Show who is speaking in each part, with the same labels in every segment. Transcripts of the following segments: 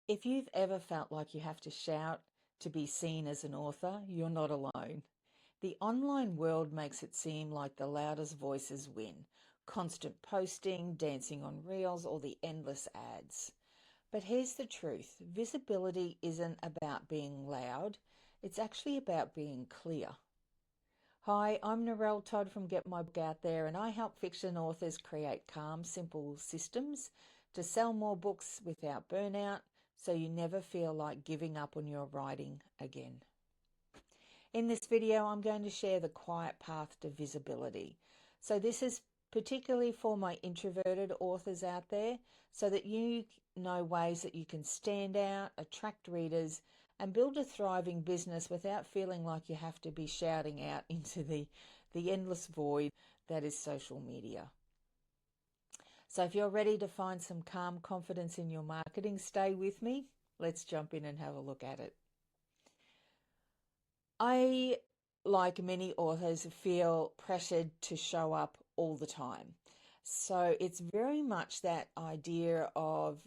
Speaker 1: If you've ever felt like you have to shout to be seen as an author, you're not alone. The online world makes it seem like the loudest voices win. Constant posting, dancing on reels, or the endless ads. But here's the truth: visibility isn't about being loud, it's actually about being clear. Hi, I'm Narelle Todd from Get My Book Out There, and I help fiction authors create calm, simple systems to sell more books without burnout so you never feel like giving up on your writing again. In this video, I'm going to share the quiet path to visibility. So this is particularly for my introverted authors out there so that you know ways that you can stand out, attract readers, and build a thriving business without feeling like you have to be shouting out into the endless void that is social media. So if you're ready to find some calm confidence in your marketing, stay with me. Let's jump in and have a look at it. I, like many authors, feel pressured to show up all the time. So it's very much that idea of,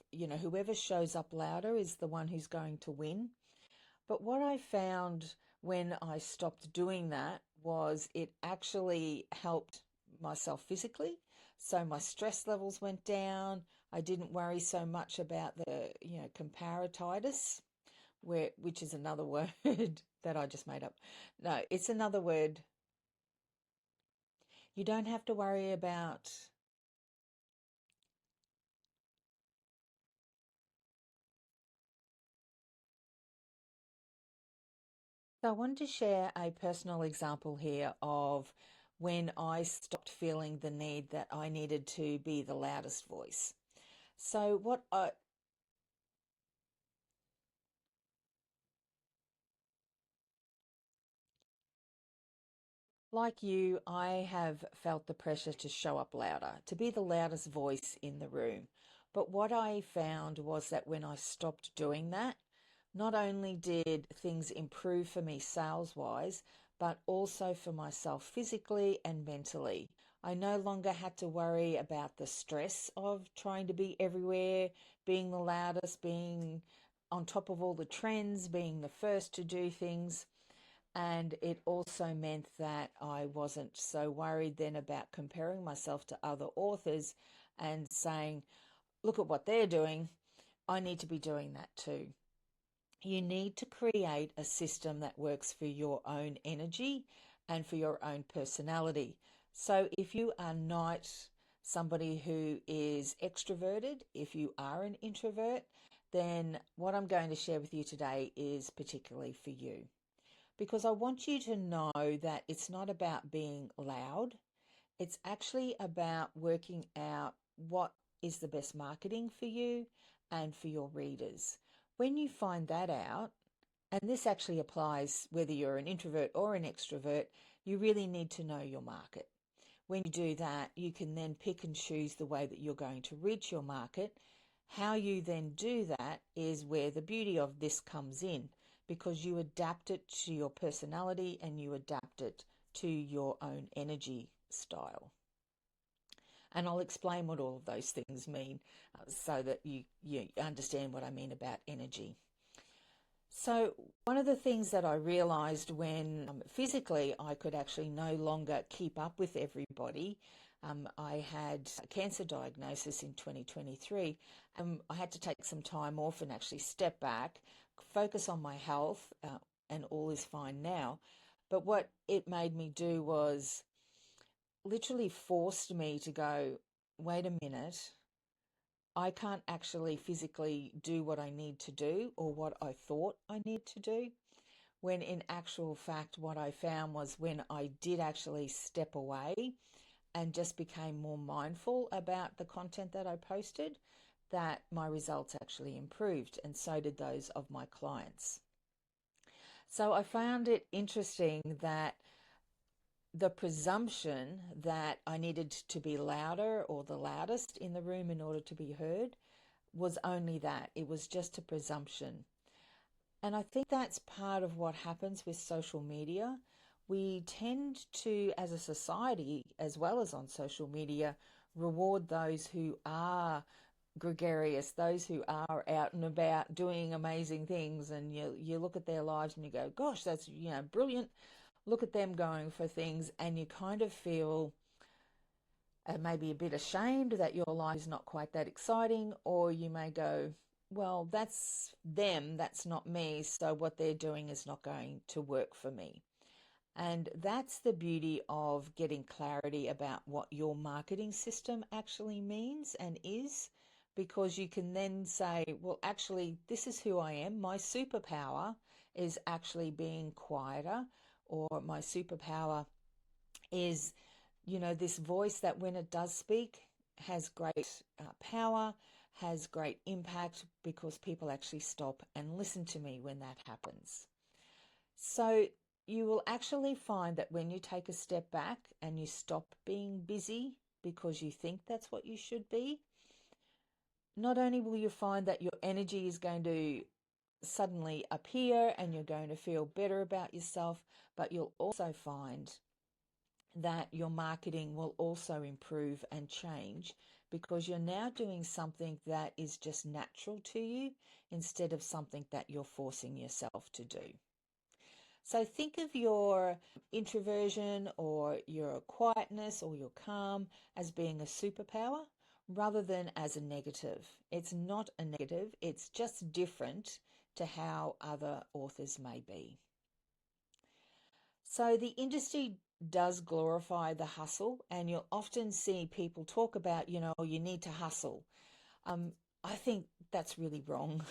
Speaker 1: whoever shows up louder is the one who's going to win. But what I found when I stopped doing that was it actually helped myself physically. So my stress levels went down. I didn't worry so much about the, comparatitis, which is another word that I just made up. No, it's another word. You don't have to worry about. So I wanted to share a personal example here of when I stopped feeling the need that I needed to be the loudest voice. So like you, I have felt the pressure to show up louder, to be the loudest voice in the room. But what I found was that when I stopped doing that, not only did things improve for me sales wise, but also for myself physically and mentally. I no longer had to worry about the stress of trying to be everywhere, being the loudest, being on top of all the trends, being the first to do things. And it also meant that I wasn't so worried then about comparing myself to other authors and saying, look at what they're doing. I need to be doing that too. You need to create a system that works for your own energy and for your own personality. So if you are not somebody who is extroverted, if you are an introvert, then what I'm going to share with you today is particularly for you. Because I want you to know that it's not about being loud. It's actually about working out what is the best marketing for you and for your readers. When you find that out, and this actually applies whether you're an introvert or an extrovert, you really need to know your market. When you do that, you can then pick and choose the way that you're going to reach your market. How you then do that is where the beauty of this comes in, because you adapt it to your personality and you adapt it to your own energy style. And I'll explain what all of those things mean so that you understand what I mean about energy. So one of the things that I realized when physically I could actually no longer keep up with everybody, I had a cancer diagnosis in 2023, and I had to take some time off and actually step back, focus on my health, and all is fine now. But what it made me do was literally forced me to go, wait a minute, I can't actually physically do what I need to do or what I thought I need to do. When in actual fact, what I found was when I did actually step away and just became more mindful about the content that I posted, that my results actually improved, and so did those of my clients. So I found it interesting that the presumption that I needed to be louder or the loudest in the room in order to be heard was only that. It was just a presumption. And I think that's part of what happens with social media. We tend to, as a society, as well as on social media, reward those who are gregarious, those who are out and about doing amazing things, and you look at their lives and you go, gosh, that's, brilliant. Look at them going for things, and you kind of feel maybe a bit ashamed that your life is not quite that exciting, or you may go, well, that's them, that's not me, so what they're doing is not going to work for me. And that's the beauty of getting clarity about what your marketing system actually means and is, because you can then say, well, actually, this is who I am. My superpower is actually being quieter, or my superpower is, this voice that when it does speak has great power, has great impact, because people actually stop and listen to me when that happens. So you will actually find that when you take a step back and you stop being busy because you think that's what you should be, not only will you find that your energy is going to suddenly appear and you're going to feel better about yourself, but you'll also find that your marketing will also improve and change, because you're now doing something that is just natural to you instead of something that you're forcing yourself to do. So think of your introversion or your quietness or your calm as being a superpower rather than as a negative. It's not a negative, it's just different to how other authors may be. So the industry does glorify the hustle, and you'll often see people talk about, you need to hustle. I think that's really wrong.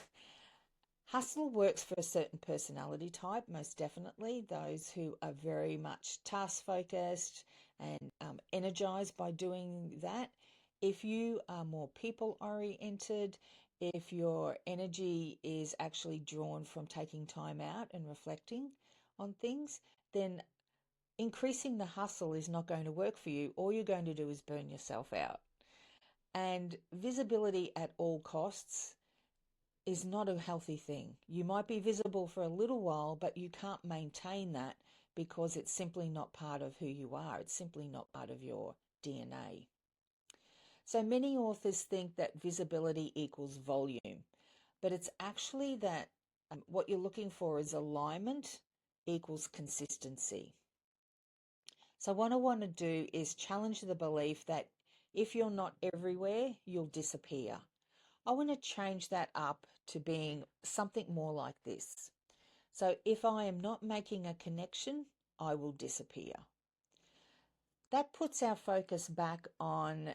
Speaker 1: Hustle works for a certain personality type, most definitely, those who are very much task focused and energized by doing that. If you are more people oriented, if your energy is actually drawn from taking time out and reflecting on things, then increasing the hustle is not going to work for you. All you're going to do is burn yourself out. And visibility at all costs is not a healthy thing. You might be visible for a little while, but you can't maintain that because it's simply not part of who you are. It's simply not part of your DNA. So many authors think that visibility equals volume, but it's actually that what you're looking for is alignment equals consistency. So what I want to do is challenge the belief that if you're not everywhere, you'll disappear. I want to change that up to being something more like this. So if I am not making a connection, I will disappear. That puts our focus back on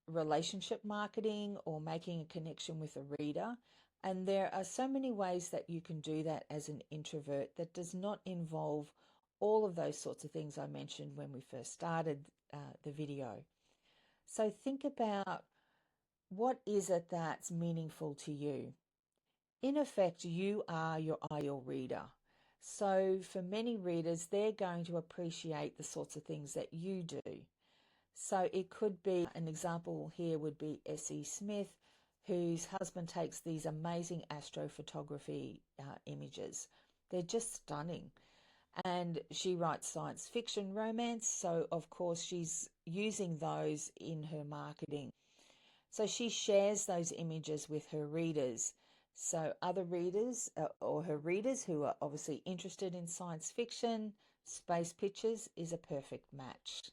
Speaker 1: relationship marketing or making a connection with a reader. And there are so many ways that you can do that as an introvert that does not involve all of those sorts of things I mentioned when we first started the video. So think about, what is it that's meaningful to you? In effect, you are your ideal reader. So for many readers, they're going to appreciate the sorts of things that you do. So it could be, an example here would be S.E. Smith, whose husband takes these amazing astrophotography images. They're just stunning. And she writes science fiction romance, so of course she's using those in her marketing. So she shares those images with her readers. So other readers or her readers who are obviously interested in science fiction, space pictures is a perfect match.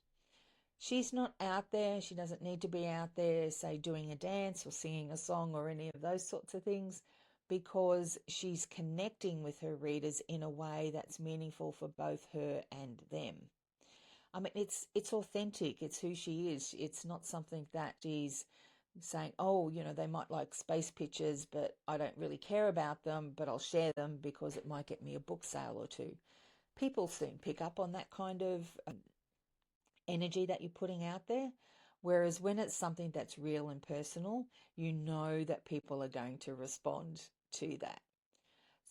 Speaker 1: She's not out there. She doesn't need to be out there, say, doing a dance or singing a song or any of those sorts of things, because she's connecting with her readers in a way that's meaningful for both her and them. I mean, it's authentic. It's who she is. It's not something that she's saying, oh, they might like space pictures, but I don't really care about them, but I'll share them because it might get me a book sale or two. People soon pick up on that kind of energy that you're putting out there. Whereas when it's something that's real and personal, you know that people are going to respond to that.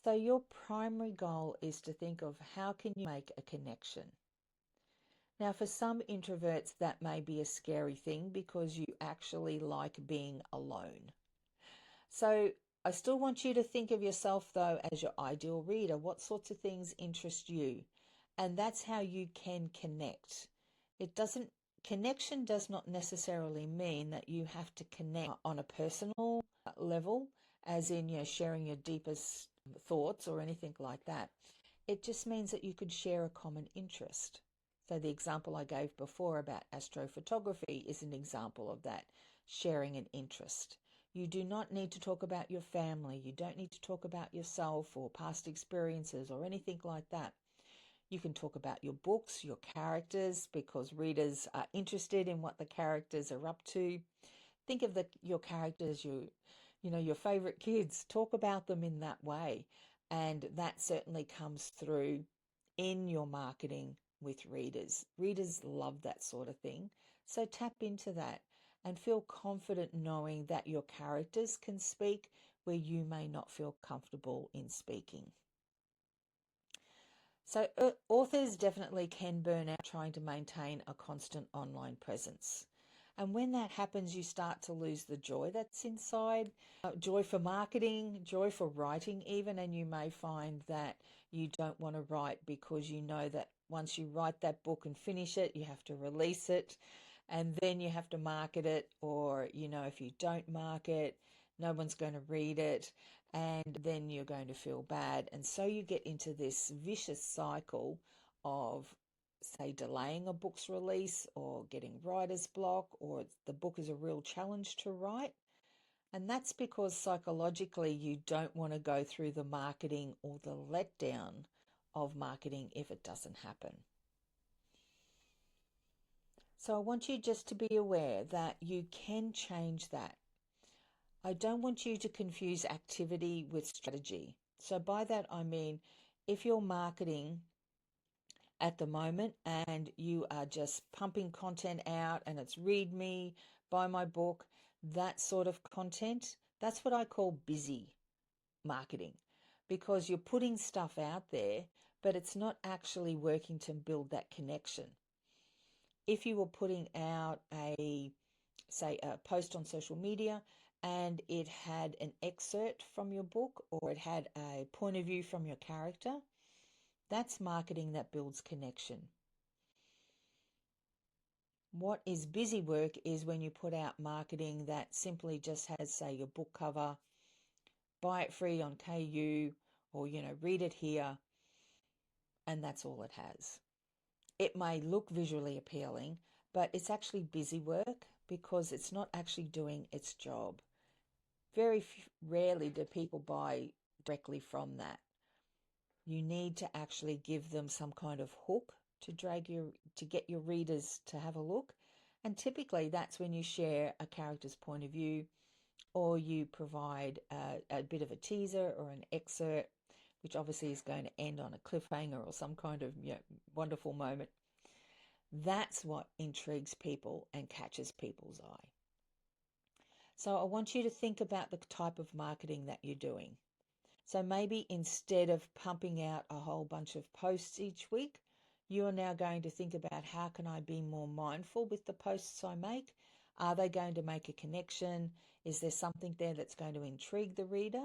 Speaker 1: So your primary goal is to think of, how can you make a connection? Now, for some introverts, that may be a scary thing because you actually like being alone. So I still want you to think of yourself, though, as your ideal reader. What sorts of things interest you? And that's how you can connect. It doesn't connection does not necessarily mean that you have to connect on a personal level, as in, sharing your deepest thoughts or anything like that. It just means that you could share a common interest. So the example I gave before about astrophotography is an example of that, sharing an interest. You do not need to talk about your family. You don't need to talk about yourself or past experiences or anything like that. You can talk about your books, your characters, because readers are interested in what the characters are up to. Think of your characters, your favorite kids. Talk about them in that way. And that certainly comes through in your marketing with readers. Readers love that sort of thing. So tap into that and feel confident knowing that your characters can speak where you may not feel comfortable in speaking. So authors definitely can burn out trying to maintain a constant online presence. And when that happens, you start to lose the joy that's inside, joy for marketing, joy for writing even, and you may find that you don't want to write because you know that once you write that book and finish it, you have to release it, and then you have to market it, or, if you don't market, no one's going to read it, and then you're going to feel bad. And so you get into this vicious cycle of, say, delaying a book's release or getting writer's block, or the book is a real challenge to write. And that's because psychologically you don't want to go through the marketing or the letdown of marketing if it doesn't happen. So I want you just to be aware that you can change that. I don't want you to confuse activity with strategy. So by that I mean, if you're marketing at the moment and you are just pumping content out and it's read me, buy my book, that sort of content, that's what I call busy marketing, because you're putting stuff out there, but it's not actually working to build that connection. If you were putting out a post on social media and it had an excerpt from your book or it had a point of view from your character, that's marketing that builds connection. What is busy work is when you put out marketing that simply just has, say, your book cover, buy it free on KU, or, read it here, and that's all it has. It may look visually appealing, but it's actually busy work because it's not actually doing its job. Very rarely do people buy directly from that. You need to actually give them some kind of hook to get your readers to have a look. And typically that's when you share a character's point of view, or you provide a bit of a teaser or an excerpt, which obviously is going to end on a cliffhanger or some kind of wonderful moment. That's what intrigues people and catches people's eye. So I want you to think about the type of marketing that you're doing. So maybe instead of pumping out a whole bunch of posts each week, you are now going to think about, how can I be more mindful with the posts I make? Are they going to make a connection? Is there something there that's going to intrigue the reader?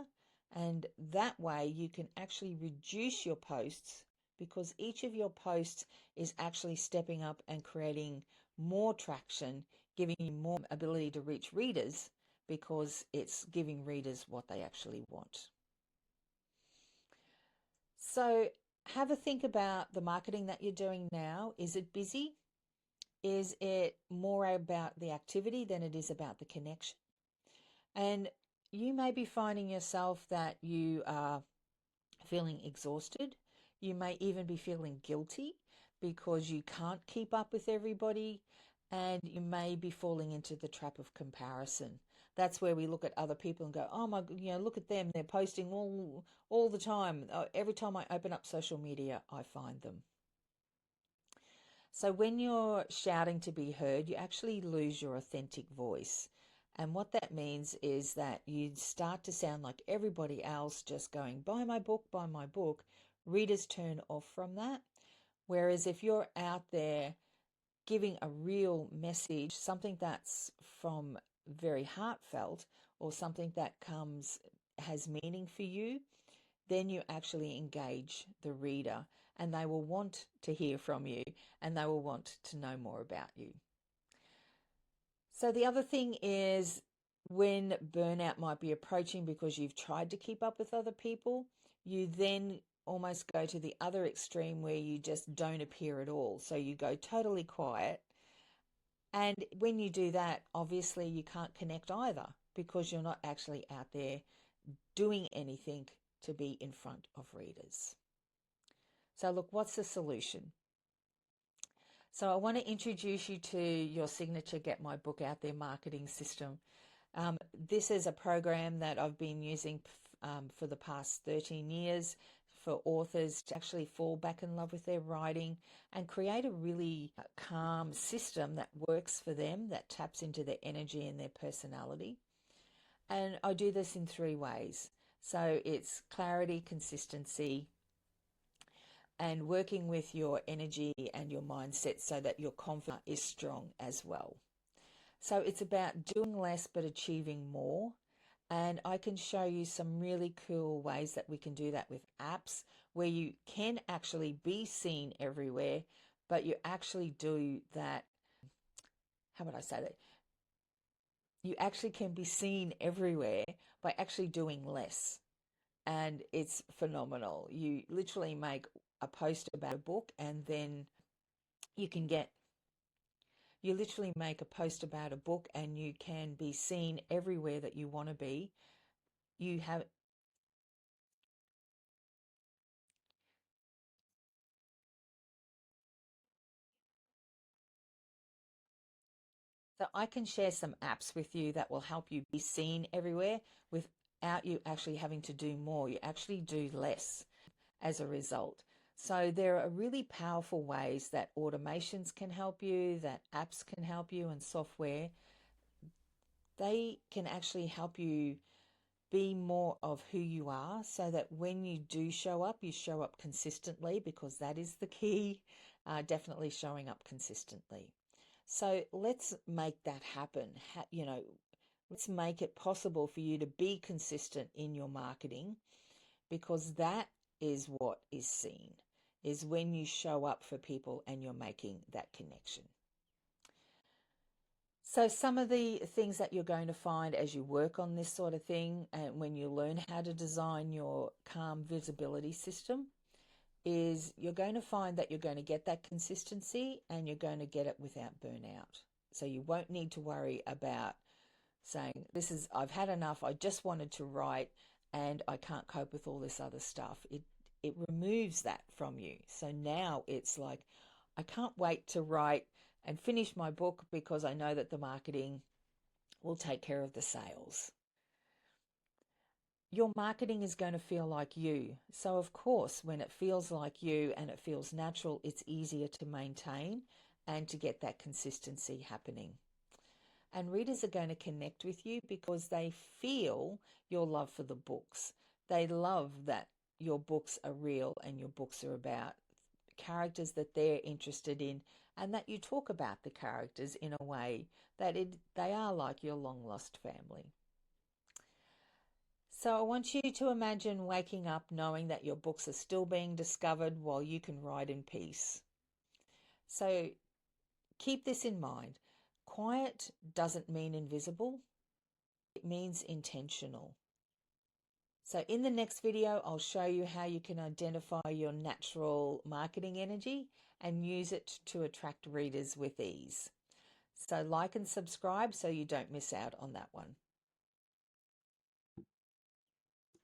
Speaker 1: And that way you can actually reduce your posts, because each of your posts is actually stepping up and creating more traction, giving you more ability to reach readers, because it's giving readers what they actually want. So have a think about the marketing that you're doing now. Is it busy? Is it more about the activity than it is about the connection? And you may be finding yourself that you are feeling exhausted. You may even be feeling guilty because you can't keep up with everybody, and you may be falling into the trap of comparison. That's where we look at other people and go, oh my, look at them. They're posting all the time. Every time I open up social media, I find them. So when you're shouting to be heard, you actually lose your authentic voice. And what that means is that you start to sound like everybody else, just going, buy my book, buy my book. Readers turn off from that. Whereas if you're out there giving a real message, something that's from very heartfelt, or something that has meaning for you, then you actually engage the reader, and they will want to hear from you, and they will want to know more about you. So the other thing is when burnout might be approaching because you've tried to keep up with other people, you then almost go to the other extreme where you just don't appear at all. So you go totally quiet. And when you do that, obviously you can't connect either because you're not actually out there doing anything to be in front of readers. So look, what's the solution? So I want to introduce you to your signature Get My Book Out There marketing system. This is a program that I've been using for the past 13 years for authors to actually fall back in love with their writing and create a really calm system that works for them, that taps into their energy and their personality. And I do this in 3 ways. So it's clarity, consistency, and working with your energy and your mindset so that your confidence is strong as well. So it's about doing less but achieving more. And I can show you some really cool ways that we can do that with apps where you can actually be seen everywhere, but you actually do that. How would I say that? You actually can be seen everywhere by actually doing less. And it's phenomenal. You literally make a post about a book and then you can get you literally make a post about a book and you can be seen everywhere that you want to be. You have So I can share some apps with you that will help you be seen everywhere without you actually having to do more. You actually do less as a result. So there are really powerful ways that automations can help you, that apps can help you, and software. They can actually help you be more of who you are so that when you show up consistently because that is the key, definitely showing up consistently. So let's make that happen. Let's make it possible for you to be consistent in your marketing because that is what is seen, is when you show up for people and you're making that connection. So some of the things that you're going to find as you work on this sort of thing and when you learn how to design your calm visibility system is you're going to find that you're going to get that consistency and you're going to get it without burnout. So you won't need to worry about saying, I've had enough, I just wanted to write and I can't cope with all this other stuff. It removes that from you. So now it's like, I can't wait to write and finish my book because I know that the marketing will take care of the sales. Your marketing is going to feel like you. So, of course, when it feels like you and it feels natural, it's easier to maintain and to get that consistency happening. And readers are going to connect with you because they feel your love for the books. They love that your books are real and your books are about characters that they're interested in and that you talk about the characters in a way that they are like your long lost family. So I want you to imagine waking up knowing that your books are still being discovered while you can write in peace. So keep this in mind. Quiet doesn't mean invisible. It means intentional. So in the next video, I'll show you how you can identify your natural marketing energy and use it to attract readers with ease. So like and subscribe so you don't miss out on that one.